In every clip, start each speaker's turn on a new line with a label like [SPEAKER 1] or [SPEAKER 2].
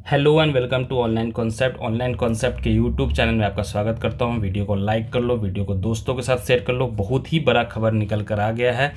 [SPEAKER 1] Hello and welcome to online concept के YouTube channel में आपका स्वागत करता हूं। वीडियो को लाइक कर लो, वीडियो को दोस्तों के साथ शेयर कर लो। बहुत ही बड़ा खबर निकल कर आ गया है।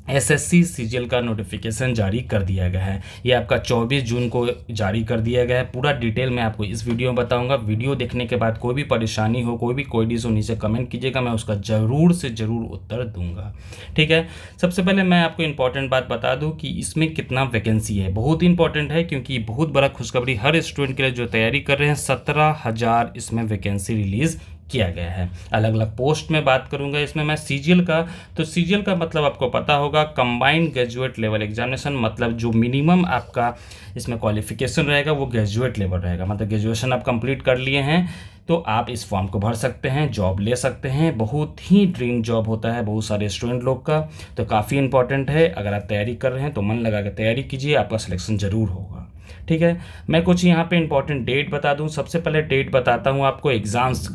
[SPEAKER 1] एसएससी सीजीएल का नोटिफिकेशन जारी कर दिया गया है। ये आपका 24 जून को जारी कर दिया गया है। पूरा डिटेल मैं आपको इस वीडियो में बताऊंगा। वीडियो देखने के बाद कोई भी परेशानी हो, कोई भी क्वेरीज हो, नीचे कमेंट कीजिएगा, मैं उसका ज़रूर से ज़रूर उत्तर दूंगा। ठीक है। सबसे पहले मैं आपको इंपॉर्टेंट बात बता दूं कि इसमें कितना वैकेंसी है। बहुत इंपॉर्टेंट है क्योंकि बहुत बड़ा खुशखबरी हर स्टूडेंट के लिए जो तैयारी कर रहे हैं। 17,000 इसमें वैकेंसी रिलीज़ किया गया है। अलग अलग पोस्ट में बात करूंगा इसमें मैं सीजीएल का। तो सीजीएल का मतलब आपको पता होगा, कंबाइंड ग्रेजुएट लेवल एग्जामिनेशन। मतलब जो मिनिमम आपका इसमें क्वालिफिकेशन रहेगा वो ग्रेजुएट लेवल रहेगा। मतलब ग्रेजुएशन आप कंप्लीट कर लिए हैं तो आप इस फॉर्म को भर सकते हैं, जॉब ले सकते हैं। बहुत ही ड्रीम जॉब होता है बहुत सारे स्टूडेंट लोग का। तो काफ़ी इंपॉर्टेंट है। अगर आप तैयारी कर रहे हैं तो मन लगा कर तैयारी कीजिए, आपका सिलेक्शन ज़रूर होगा। ठीक है। मैं कुछ यहाँ पे इंपॉर्टेंट डेट बता दूँ। सबसे पहले डेट बताता हूँ आपको एग्ज़ाम्स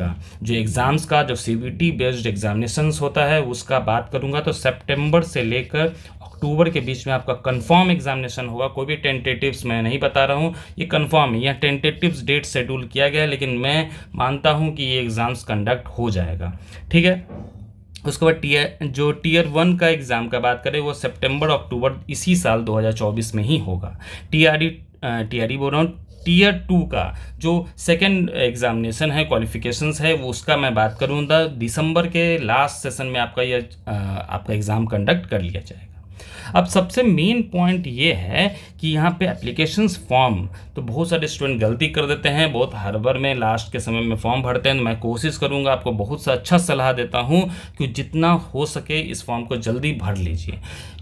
[SPEAKER 1] का। जो सीबीटी बेस्ड एग्जामिनेशंस होता है उसका बात करूँगा तो सितंबर से लेकर अक्टूबर के बीच में आपका कंफर्म एग्जामिनेशन होगा। कोई भी टेंटेटिव्स मैं नहीं बता रहा हूँ, ये कंफर्म है। यह टेंटेटिव्स डेट शेड्यूल किया गया है, लेकिन मैं मानता हूँ कि ये एग्ज़ाम्स कंडक्ट हो जाएगा। ठीक है। उसके बाद टीयर 1 का एग्ज़ाम का बात करें वो सितंबर अक्टूबर इसी साल 2024 में ही होगा। टीआरई बोल रहा हूँ। टीयर 2 का जो सेकेंड एग्जामिनेशन है, क्वालिफिकेशंस है, वो उसका मैं बात करूँगा दिसंबर के लास्ट सेशन में आपका एग्ज़ाम कंडक्ट कर लिया जाएगा। अब सबसे मेन पॉइंट ये है कि यहाँ पे एप्लीकेशंस फॉर्म, तो बहुत सारे स्टूडेंट गलती कर देते हैं, बहुत हड़बड़ में लास्ट के समय में फॉर्म भरते हैं। मैं कोशिश करूँगा, आपको बहुत सा अच्छा सलाह देता हूँ कि जितना हो सके इस फॉर्म को जल्दी भर लीजिए।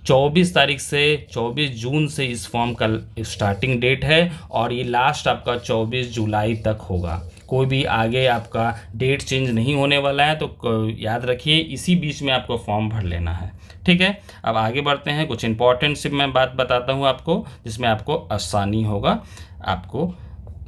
[SPEAKER 1] 24 जून से इस फॉर्म का स्टार्टिंग डेट है और ये लास्ट आपका 24 जुलाई तक होगा। कोई भी आगे आपका डेट चेंज नहीं होने वाला है, तो याद रखिए इसी बीच में आपको फॉर्म भर लेना है। ठीक है। अब आगे बढ़ते हैं। कुछ इंपॉर्टेंट सी मैं बात बताता हूँ आपको, जिसमें आपको आसानी होगा आपको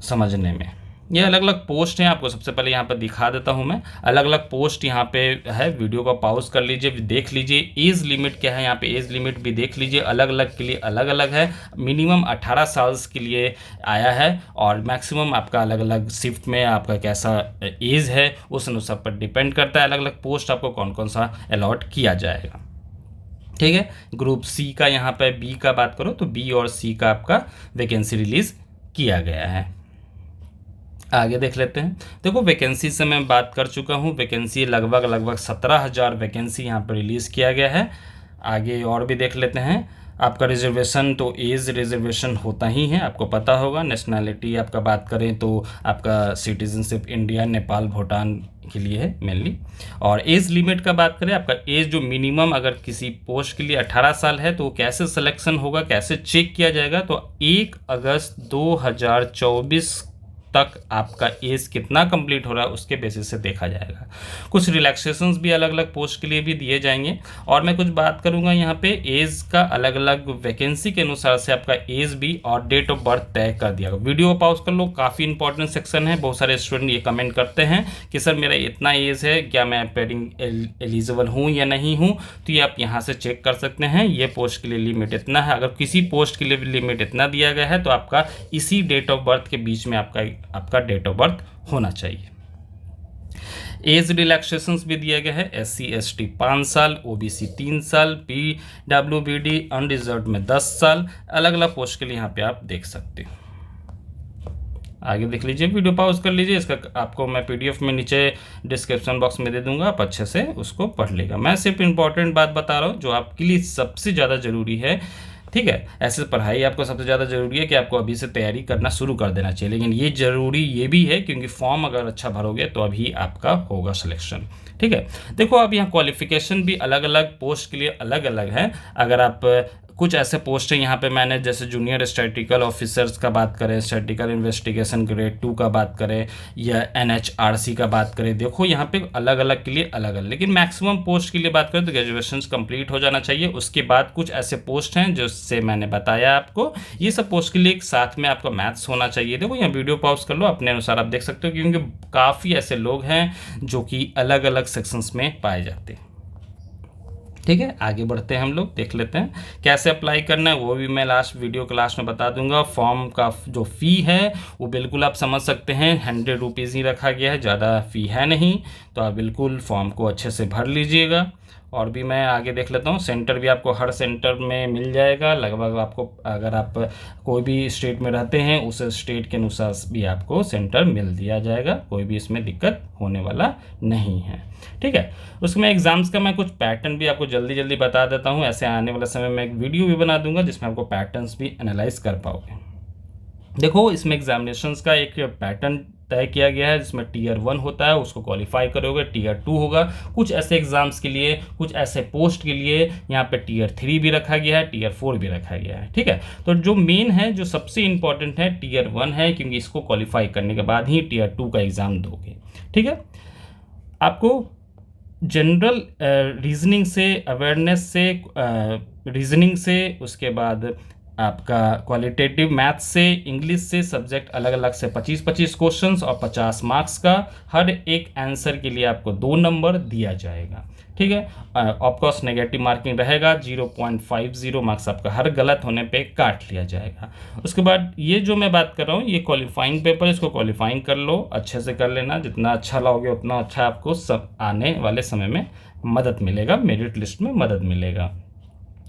[SPEAKER 1] समझने में। ये अलग अलग पोस्ट हैं, आपको सबसे पहले यहाँ पर दिखा देता हूँ मैं। अलग अलग पोस्ट यहाँ पे है। वीडियो को पॉज कर लीजिए, देख लीजिए। एज लिमिट क्या है, यहाँ पे एज लिमिट भी देख लीजिए। अलग अलग के लिए अलग अलग है। मिनिमम 18 साल के लिए आया है और मैक्सिमम आपका अलग अलग शिफ्ट में आपका कैसा एज है उस अनुसार पर डिपेंड करता है। अलग अलग पोस्ट आपको कौन कौन सा अलॉट किया जाएगा। ठीक है। ग्रुप सी का यहाँ पे बी का बात करो तो बी और सी का आपका वैकेंसी रिलीज़ किया गया है। आगे देख लेते हैं। देखो वैकेंसी से मैं बात कर चुका हूँ। वैकेंसी लगभग 17,000 वैकेंसी यहाँ पर रिलीज़ किया गया है। आगे और भी देख लेते हैं। आपका रिजर्वेशन तो एज रिजर्वेशन होता ही है, आपको पता होगा। नेशनैलिटी आपका बात करें तो आपका सिटीजनशिप इंडिया, नेपाल, भूटान के लिए है मेनली। और एज लिमिट का बात करें, आपका एज जो मिनिमम अगर किसी पोस्ट के लिए 18 साल है तो कैसे सिलेक्शन होगा, कैसे चेक किया जाएगा, तो 1 अगस्त 2024 तक आपका एज कितना कंप्लीट हो रहा है उसके बेसिस से देखा जाएगा। कुछ रिलैक्सेशंस भी अलग अलग पोस्ट के लिए भी दिए जाएंगे। और मैं कुछ बात करूंगा यहाँ पे एज का अलग अलग वैकेंसी के अनुसार से आपका एज भी और डेट ऑफ बर्थ तय कर दिया। वीडियो पॉज कर लो, काफ़ी इंपॉर्टेंट सेक्शन है। बहुत सारे स्टूडेंट ये कमेंट करते हैं कि सर मेरा इतना एज है, क्या मैं पेडिंग एलिजिबल हूँ या नहीं हूँ। तो ये आप यहाँ से चेक कर सकते हैं। ये पोस्ट के लिए लिमिट इतना है। अगर किसी पोस्ट के लिए लिमिट इतना दिया गया है तो आपका इसी डेट ऑफ बर्थ के बीच में आपका डेट ऑफ बर्थ होना चाहिए। एज रिलैक्सेशंस भी दिया गया है। SC/ST 5 साल, OBC 3 साल, PWBD अनरिजर्व्ड में 10 साल। अलग अलग पोस्ट के लिए यहाँ पे आप देख सकते हो। आगे देख लीजिए, वीडियो पॉज कर लीजिए। इसका आपको मैं PDF में नीचे डिस्क्रिप्शन बॉक्स में दे दूंगा, आप अच्छे से उसको पढ़ लेगा। मैं सिर्फ इंपॉर्टेंट बात बता रहा हूँ जो आपके लिए सबसे ज़्यादा ज़रूरी है। ठीक है। ऐसे पढ़ाई आपको सबसे ज़्यादा ज़रूरी है कि आपको अभी से तैयारी करना शुरू कर देना चाहिए। लेकिन ये ज़रूरी ये भी है क्योंकि फॉर्म अगर अच्छा भरोगे तो अभी आपका होगा सिलेक्शन। ठीक है। देखो अब यहाँ क्वालिफिकेशन भी अलग अलग पोस्ट के लिए अलग अलग है। अगर आप कुछ ऐसे पोस्ट हैं यहाँ पे मैंने, जैसे जूनियर स्टैटिस्टिकल ऑफिसर्स का बात करें, स्टैटिस्टिकल इन्वेस्टिगेशन ग्रेड 2 का बात करें या NHRC का बात करें। देखो यहाँ पे अलग अलग के लिए अलग अलग, लेकिन मैक्सिमम पोस्ट के लिए बात करें तो ग्रेजुएशन कंप्लीट हो जाना चाहिए। उसके बाद कुछ ऐसे पोस्ट हैं जिससे मैंने बताया आपको, ये सब पोस्ट के लिए एक साथ में आपका मैथ्स होना चाहिए। देखो यहाँ वीडियो पॉज कर लो, अपने अनुसार आप देख सकते हो क्योंकि काफ़ी ऐसे लोग हैं जो कि अलग अलग सेक्शंस में पाए जाते हैं। ठीक है, आगे बढ़ते हैं, हम लोग देख लेते हैं कैसे अप्लाई करना है, वो भी मैं लास्ट वीडियो क्लास में बता दूंगा। फॉर्म का जो फ़ी है वो बिल्कुल आप समझ सकते हैं 100 रुपीज़ ही रखा गया है, ज़्यादा फ़ी है नहीं, तो आप बिल्कुल फॉर्म को अच्छे से भर लीजिएगा। और भी मैं आगे देख लेता हूँ, सेंटर भी आपको हर सेंटर में मिल जाएगा लगभग। आपको अगर आप कोई भी स्टेट में रहते हैं उस स्टेट के अनुसार भी आपको सेंटर मिल दिया जाएगा, कोई भी इसमें दिक्कत होने वाला नहीं है। ठीक है, उसमें एग्ज़ाम्स का मैं कुछ पैटर्न भी आपको जल्दी जल्दी बता देता हूँ। ऐसे आने वाले समय में एक वीडियो भी बना दूंगा जिसमें आपको पैटर्न्स भी एनालाइज कर पाओगे। देखो, इसमें एग्जामिनेशंस का एक पैटर्न तय किया गया है जिसमें टीयर 1 होता है, उसको क्वालिफाई करोगे, टीयर 2 होगा। कुछ ऐसे एग्जाम्स के लिए, कुछ ऐसे पोस्ट के लिए यहाँ पे टीयर 3 भी रखा गया है, टीयर 4 भी रखा गया है। ठीक है, तो जो मेन है, जो सबसे इंपॉर्टेंट है, टीयर 1 है, क्योंकि इसको क्वालिफाई करने के बाद ही टीयर 2 का एग्ज़ाम दोगे। ठीक है, आपको जनरल रीजनिंग से, अवेयरनेस से, रीजनिंग से, उसके बाद आपका क्वालिटेटिव मैथ्स से, इंग्लिश से, सब्जेक्ट अलग अलग से 25-25 क्वेश्चंस और 50 मार्क्स का हर एक आंसर के लिए आपको 2 नंबर दिया जाएगा। ठीक है, ऑफकोर्स नेगेटिव मार्किंग रहेगा, 0.50 मार्क्स आपका हर गलत होने पे काट लिया जाएगा। उसके बाद ये जो मैं बात कर रहा हूँ, ये क्वालिफाइंग पेपर, इसको क्वालिफाइंग कर लो, अच्छे से कर लेना। जितना अच्छा लाओगे उतना अच्छा आपको सब आने वाले समय में मदद मिलेगा, मेरिट लिस्ट में मदद मिलेगा।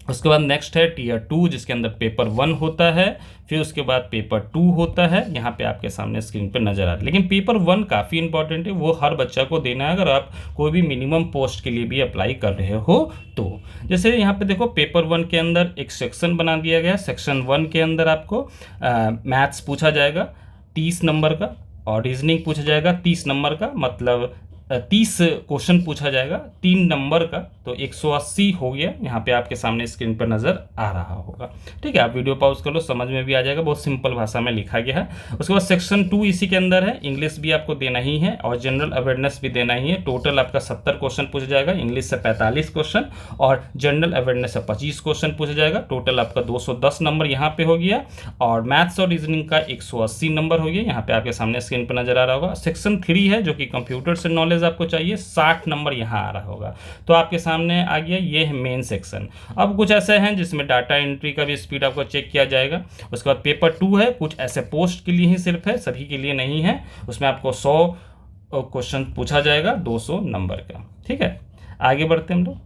[SPEAKER 1] उसके बाद नेक्स्ट है टीयर 2, जिसके अंदर पेपर 1 होता है, फिर उसके बाद पेपर 2 होता है, यहाँ पे आपके सामने स्क्रीन पे नज़र आ रहा है। लेकिन पेपर 1 काफ़ी इंपॉर्टेंट है, वो हर बच्चा को देना है अगर आप कोई भी मिनिमम पोस्ट के लिए भी अप्लाई कर रहे हो तो। जैसे यहाँ पे देखो, पेपर 1 के अंदर एक सेक्शन बना दिया गया है। सेक्शन 1 के अंदर आपको मैथ्स पूछा जाएगा 30 नंबर का, और रीजनिंग पूछा जाएगा 30 नंबर का, मतलब 30 क्वेश्चन पूछा जाएगा 3 नंबर का, तो 180 हो गया। यहाँ पे आपके सामने स्क्रीन पर नज़र आ रहा होगा। ठीक है, आप वीडियो पॉज कर लो, समझ में भी आ जाएगा, बहुत सिंपल भाषा में लिखा गया है। उसके बाद सेक्शन 2 इसी के अंदर है, इंग्लिश भी आपको देना ही है और जनरल अवेयरनेस भी देना ही है। टोटल आपका 70 क्वेश्चन पूछा जाएगा, इंग्लिश से 45 क्वेश्चन और जनरल अवेयरनेस से 25 क्वेश्चन पूछा जाएगा। टोटल आपका 210 नंबर यहाँ पे हो गया, और मैथ्स और रीजनिंग का 180 नंबर हो गया, यहाँ पे आपके सामने स्क्रीन पर नजर आ रहा होगा। सेक्शन 3 है जो कि कंप्यूटर से नॉलेज आपको चाहिए, 60 नंबर यहाँ आ रहा होगा, तो आपके सामने आ गया, ये है मेन सेक्शन। अब कुछ ऐसे हैं जिसमें डाटा एंट्री का भी स्पीड आपको चेक किया जाएगा। उसके बाद पेपर 2 है, कुछ ऐसे पोस्ट के लिए ही सिर्फ है, सभी के लिए नहीं है। उसमें आपको 100 क्वेश्चन पूछा जाएगा, 200 नंबर का। ठीक है, आगे बढ़ते हम लोग।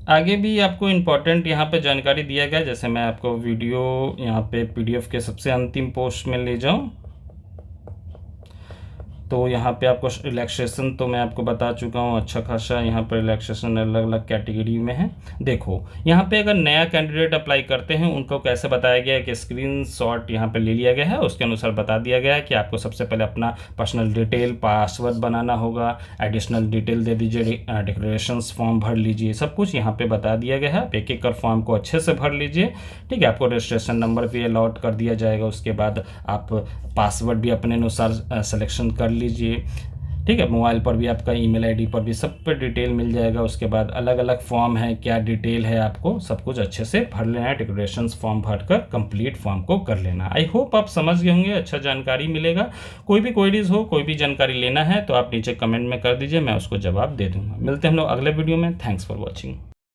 [SPEAKER 1] आगे भी आपको इम्पोर्टेंट यहाँ पे जानकारी दिया गया, जैसे मैं आपको वीडियो यहाँ पे PDF के सबसे अंतिम पोस्ट में ले जाऊँ, तो यहाँ पे आपको रिलैक्सेशन तो मैं आपको बता चुका हूँ, अच्छा खासा यहाँ पर रिलैक्सेशन अलग अलग कैटेगरी में है। देखो, यहाँ पे अगर नया कैंडिडेट अप्लाई करते हैं उनको कैसे बताया गया है कि स्क्रीनशॉट यहाँ पे ले लिया गया है, उसके अनुसार बता दिया गया है कि आपको सबसे पहले अपना पर्सनल डिटेल, पासवर्ड बनाना होगा, एडिशनल डिटेल दे दीजिए, डिक्लेरेशंस फॉर्म भर लीजिए, सब कुछ यहाँ पे बता दिया गया है। आप एक एक कर फॉर्म को अच्छे से भर लीजिए। ठीक है, आपको रजिस्ट्रेशन नंबर भी अलॉट कर दिया जाएगा, उसके बाद आप पासवर्ड भी अपने अनुसार सिलेक्शन कर लीजिए। ठीक है, मोबाइल पर भी आपका ईमेल आईडी पर भी सब पर डिटेल मिल जाएगा। उसके बाद अलग अलग फॉर्म है, क्या डिटेल है, आपको सब कुछ अच्छे से भर लेना है। डिक्लेरेशंस फॉर्म भरकर कंप्लीट फॉर्म को कर लेना। आई होप आप समझ गए होंगे, अच्छा जानकारी मिलेगा। कोई भी क्वेरीज हो, कोई भी जानकारी लेना है तो आप नीचे कमेंट में कर दीजिए, मैं उसको जवाब दे दूंगा। मिलते हैं हम लोग अगले वीडियो में। Thanks for watching.